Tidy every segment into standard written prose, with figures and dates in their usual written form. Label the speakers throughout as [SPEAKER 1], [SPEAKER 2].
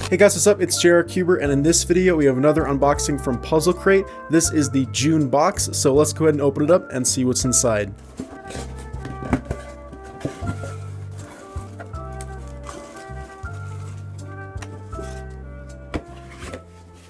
[SPEAKER 1] Hey guys, what's up? It's JR Cuber, and in this video we have another unboxing from Puzzlcrate. This is the June box, so let's go ahead and open it up and see what's inside.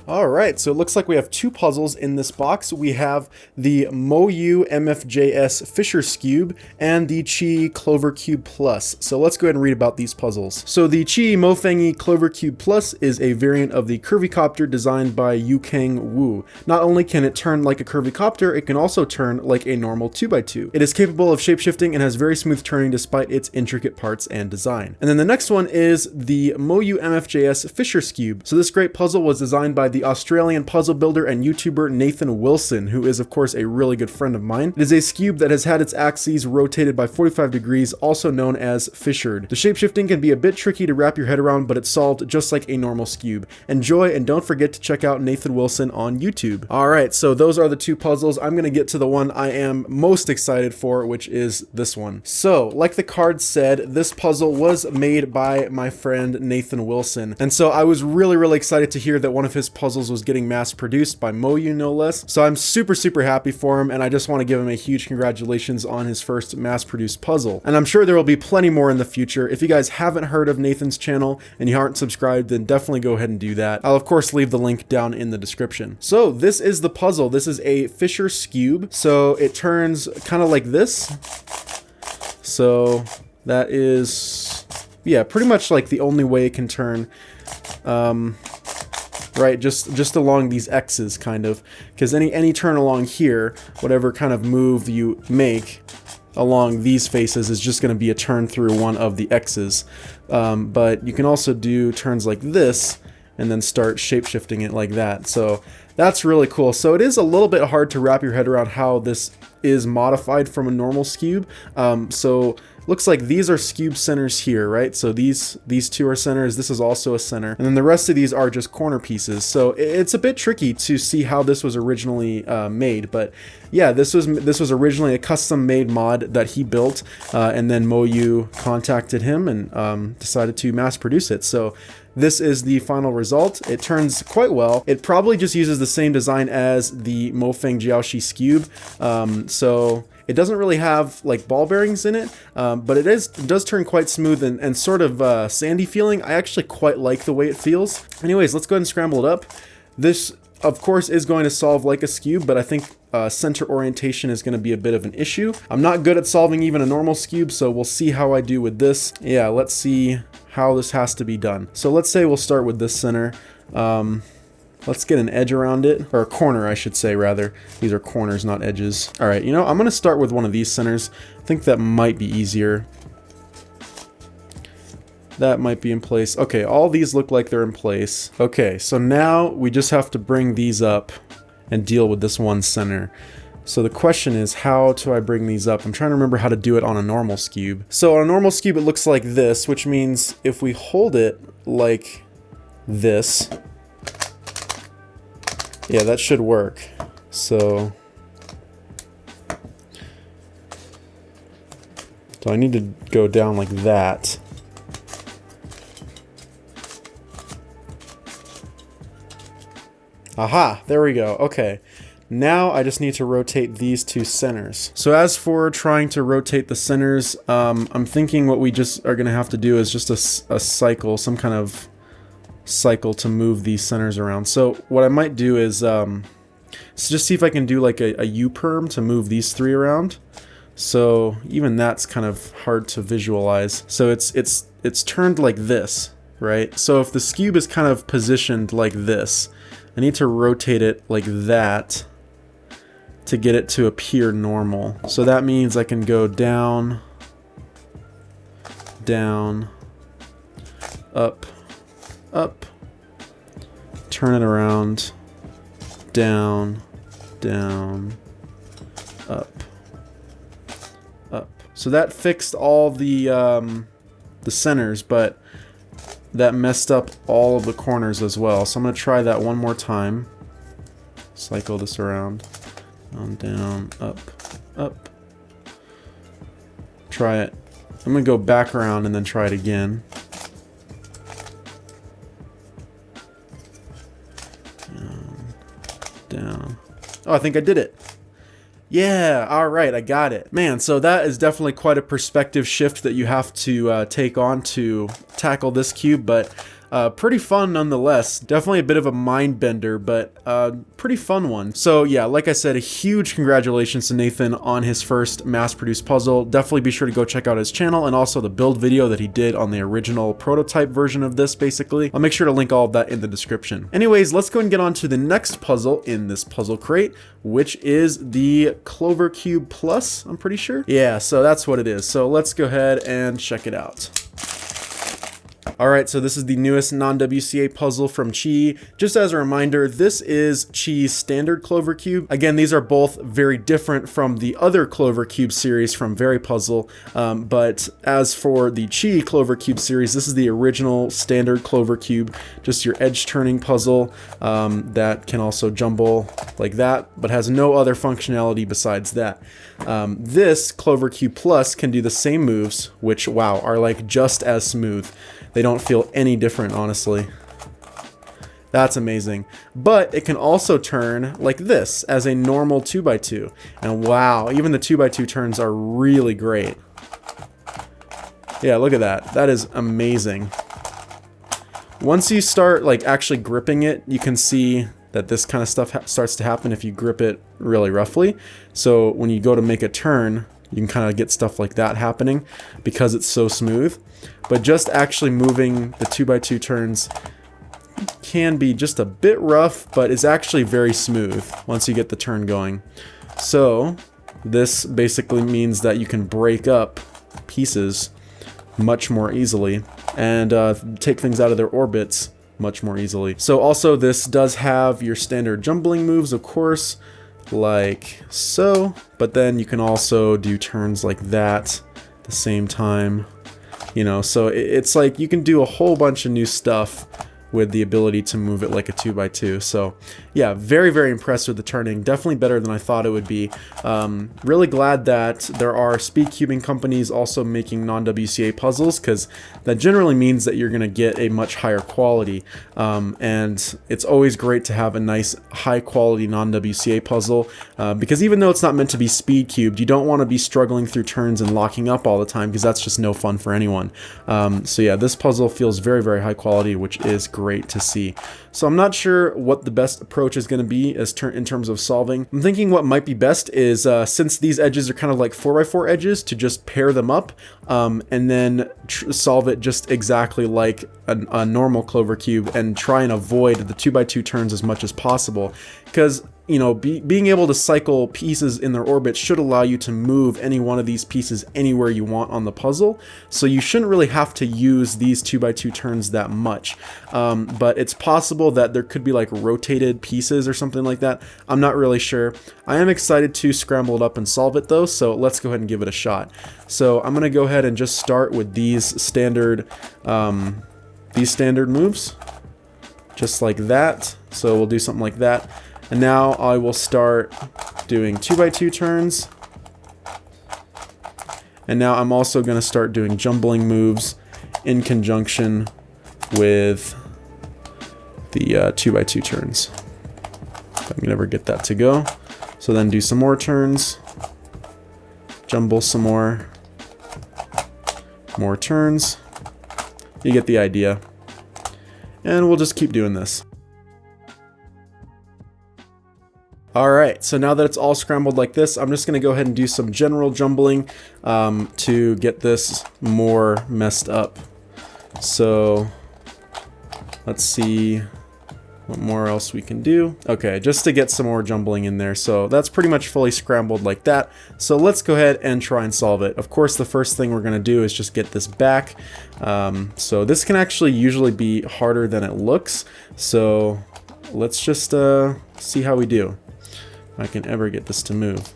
[SPEAKER 1] Alright, so it looks like we have two puzzles in this box. We have the Moyu MFJS Fisher's Cube and the Chi Clover Cube Plus. So let's go ahead and read about these puzzles. So the Chi Mofengi Clover Cube Plus is a variant of the Curvycopter designed by Yukang Wu. Not only can it turn like a Curvycopter, it can also turn like a normal 2x2. It is capable of shapeshifting and has very smooth turning despite its intricate parts and design. And then the next one is the Moyu MFJS Fisher's Cube. So this great puzzle was designed by the Australian puzzle builder and YouTuber Nathan Wilson, who is of course a really good friend of mine. It is a cube that has had its axes rotated by 45 degrees, also known as fissured. The shapeshifting can be a bit tricky to wrap your head around, but it's solved just like a normal cube. Enjoy, and don't forget to check out Nathan Wilson on YouTube. Alright, so those are the two puzzles. I'm gonna get to the one I am most excited for, which is this one. So, like the card said, this puzzle was made by my friend Nathan Wilson, and so I was really excited to hear that one of his puzzles was getting mass produced by Moyu, no less. So I'm super happy for him, and I just want to give him a huge congratulations on his first mass produced puzzle. And I'm sure there will be plenty more in the future. If you guys haven't heard of Nathan's channel and you aren't subscribed, then definitely go ahead and do that. I'll of course leave the link down in the description. So this is the puzzle. This is a Fisher's Cube. So it turns kind of like this. So that is, yeah, pretty much like the only way it can turn. Right, just along these X's, kind of, because any turn along here, whatever kind of move you make along these faces is just going to be a turn through one of the X's. But you can also do turns like this and then start shape-shifting it like that. So that's really cool. So it is a little bit hard to wrap your head around how this is modified from a normal cube. So looks like these are cube centers here, right? So these two are centers, this is also a center, and then the rest of these are just corner pieces. So it's a bit tricky to see how this was originally made, but yeah, this was originally a custom-made mod that he built, and then Moyu contacted him and decided to mass produce it. So this is the final result. It turns quite well. It probably just uses the same design as the Mofeng Jiaoshi cube, so it doesn't really have like ball bearings in it, but it does turn quite smooth and sort of sandy feeling. I actually quite like the way it feels. Anyways, let's go ahead and scramble it up. This, of course, is going to solve like a cube, but I think center orientation is going to be a bit of an issue. I'm not good at solving even a normal cube, so we'll see how I do with this. Yeah, let's see how this has to be done. So let's say we'll start with this center. Let's get an edge around it, or a corner I should say rather. These are corners, not edges. Alright, you know, I'm gonna start with one of these centers. I think that might be easier. That might be in place. Okay, all these look like they're in place. Okay, so now we just have to bring these up and deal with this one center. So the question is, how do I bring these up? I'm trying to remember how to do it on a normal cube. So on a normal cube it looks like this, which means if we hold it like this, yeah, that should work. So I need to go down like that. Aha, there we go. Okay. Now I just need to rotate these two centers. So as for trying to rotate the centers, I'm thinking what we just are going to have to do is just a cycle, some kind of cycle to move these centers around. So what I might do is just see if I can do like a U-perm to move these three around. So even that's kind of hard to visualize. So it's turned like this, right? So if the cube is kind of positioned like this, I need to rotate it like that to get it to appear normal. So that means I can go down, down, up, up, turn it around, down, down, up, up. So that fixed all the centers, but that messed up all of the corners as well. So I'm going to try that one more time. Cycle this around. Down, up, up. Try it. I'm going to go back around and then try it again. down. Oh, I think I did it. Yeah, all right, I got it. Man, so that is definitely quite a perspective shift that you have to take on to tackle this cube, but pretty fun nonetheless. Definitely a bit of a mind bender, but pretty fun one. So yeah, like I said, a huge congratulations to Nathan on his first mass-produced puzzle. Definitely be sure to go check out his channel and also the build video that he did on the original prototype version of this, basically. I'll make sure to link all of that in the description. Anyways, let's go and get on to the next puzzle in this puzzle crate, which is the Clover Cube Plus, I'm pretty sure. Yeah, so that's what it is. So let's go ahead and check it out. Alright, so this is the newest non-WCA puzzle from Chi. Just as a reminder, this is Chi's standard Clover Cube. Again, these are both very different from the other Clover Cube series from Very Puzzle, but as for the Chi Clover Cube series, this is the original standard Clover Cube, just your edge-turning puzzle that can also jumble like that, but has no other functionality besides that. This Clover Cube Plus can do the same moves, which, wow, are like just as smooth. They don't feel any different, honestly. That's amazing. But it can also turn like this as a normal 2x2. And wow, even the 2x2 turns are really great. Yeah, look at that. That is amazing. Once you start like actually gripping it, you can see that this kind of stuff starts to happen if you grip it really roughly. So when you go to make a turn, you can kind of get stuff like that happening because it's so smooth. But just actually moving the 2x2 turns can be just a bit rough, but it's actually very smooth once you get the turn going. So this basically means that you can break up pieces much more easily and take things out of their orbits much more easily. So also this does have your standard jumbling moves, of course, like so, but then you can also do turns like that at the same time, you know, so it's like you can do a whole bunch of new stuff with the ability to move it like a 2x2. So yeah, very, very impressed with the turning. Definitely better than I thought it would be. Really glad that there are speed cubing companies also making non-WCA puzzles, because that generally means that you're going to get a much higher quality. And it's always great to have a nice high quality non-WCA puzzle, because even though it's not meant to be speed cubed, you don't want to be struggling through turns and locking up all the time, because that's just no fun for anyone. So yeah, this puzzle feels very, very high quality, which is great to see. So I'm not sure what the best approach is going to be in terms of solving. I'm thinking what might be best is, since these edges are kind of like 4x4 edges, to just pair them up and then solve it just exactly like a normal Clover Cube and try and avoid the 2x2 turns as much as possible. Because, you know, being able to cycle pieces in their orbit should allow you to move any one of these pieces anywhere you want on the puzzle. So you shouldn't really have to use these 2x2 turns that much. But it's possible that there could be like rotated pieces or something like that. I'm not really sure. I am excited to scramble it up and solve it though, so let's go ahead and give it a shot. So I'm gonna go ahead and just start with these standard moves, just like that. So we'll do something like that. And now I will start doing 2x2 turns. And now I'm also going to start doing jumbling moves in conjunction with the 2x2 turns. If I can ever get that to go. So then do some more turns. Jumble some more turns. You get the idea. And we'll just keep doing this. Alright, so now that it's all scrambled like this, I'm just going to go ahead and do some general jumbling to get this more messed up. So let's see what more else we can do. Okay, just to get some more jumbling in there. So that's pretty much fully scrambled like that. So let's go ahead and try and solve it. Of course, the first thing we're going to do is just get this back. So this can actually usually be harder than it looks. So let's just see how we do. If I can ever get this to move.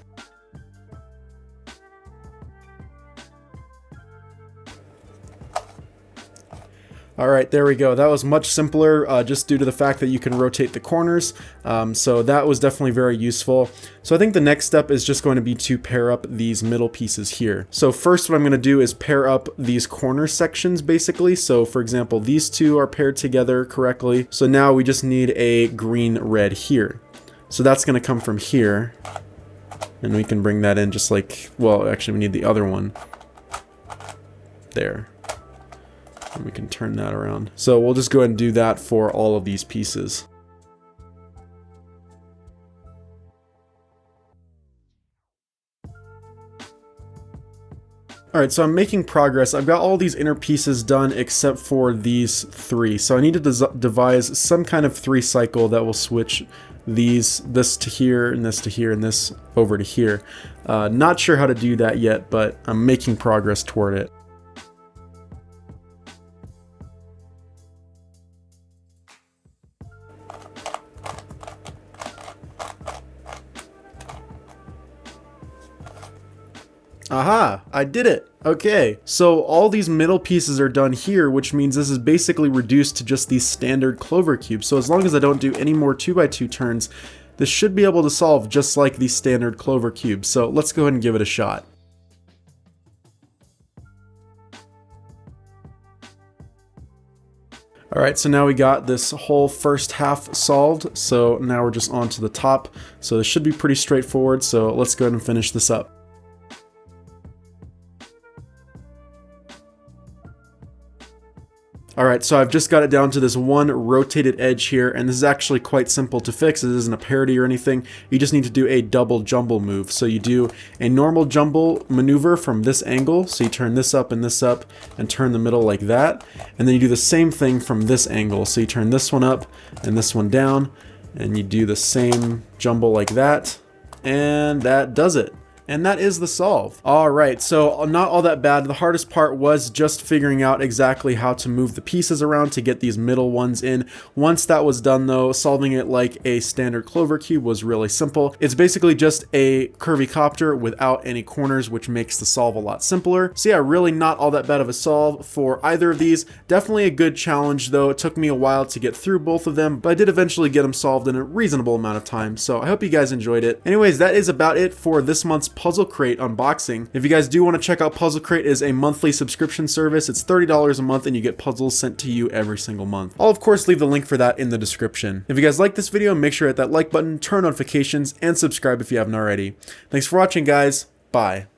[SPEAKER 1] Alright, there we go. That was much simpler just due to the fact that you can rotate the corners. So that was definitely very useful. So I think the next step is just going to be to pair up these middle pieces here. So first what I'm going to do is pair up these corner sections basically. So for example, these two are paired together correctly. So now we just need a green-red here. So that's going to come from here. And we can bring that in just like, well, actually we need the other one. There. And we can turn that around. So we'll just go ahead and do that for all of these pieces. Alright, so I'm making progress. I've got all these inner pieces done except for these 3. So I need to devise some kind of 3 cycle that will switch this to here, and this to here, and this over to here. Not sure how to do that yet, but I'm making progress toward it. Aha! I did it! Okay, so all these middle pieces are done here, which means this is basically reduced to just these standard clover cubes. So as long as I don't do any more 2x2 turns, this should be able to solve just like these standard clover cubes. So let's go ahead and give it a shot. Alright, so now we got this whole first half solved, so now we're just on to the top. So this should be pretty straightforward, so let's go ahead and finish this up. Alright, so I've just got it down to this one rotated edge here, and this is actually quite simple to fix. It isn't a parity or anything. You just need to do a double jumble move. So you do a normal jumble maneuver from this angle, so you turn this up and turn the middle like that. And then you do the same thing from this angle, so you turn this one up and this one down, and you do the same jumble like that, and that does it. And that is the solve. Alright, so not all that bad. The hardest part was just figuring out exactly how to move the pieces around to get these middle ones in. Once that was done though, solving it like a standard clover cube was really simple. It's basically just a curvy copter without any corners, which makes the solve a lot simpler. So yeah, really not all that bad of a solve for either of these. Definitely a good challenge though. It took me a while to get through both of them, but I did eventually get them solved in a reasonable amount of time. So I hope you guys enjoyed it. Anyways, that is about it for this month's Puzzlcrate unboxing. If you guys do want to check out Puzzlcrate, it is a monthly subscription service. It's $30 a month and you get puzzles sent to you every single month. I'll of course leave the link for that in the description. If you guys like this video, make sure to hit that like button, turn notifications, and subscribe if you haven't already. Thanks for watching, guys. Bye.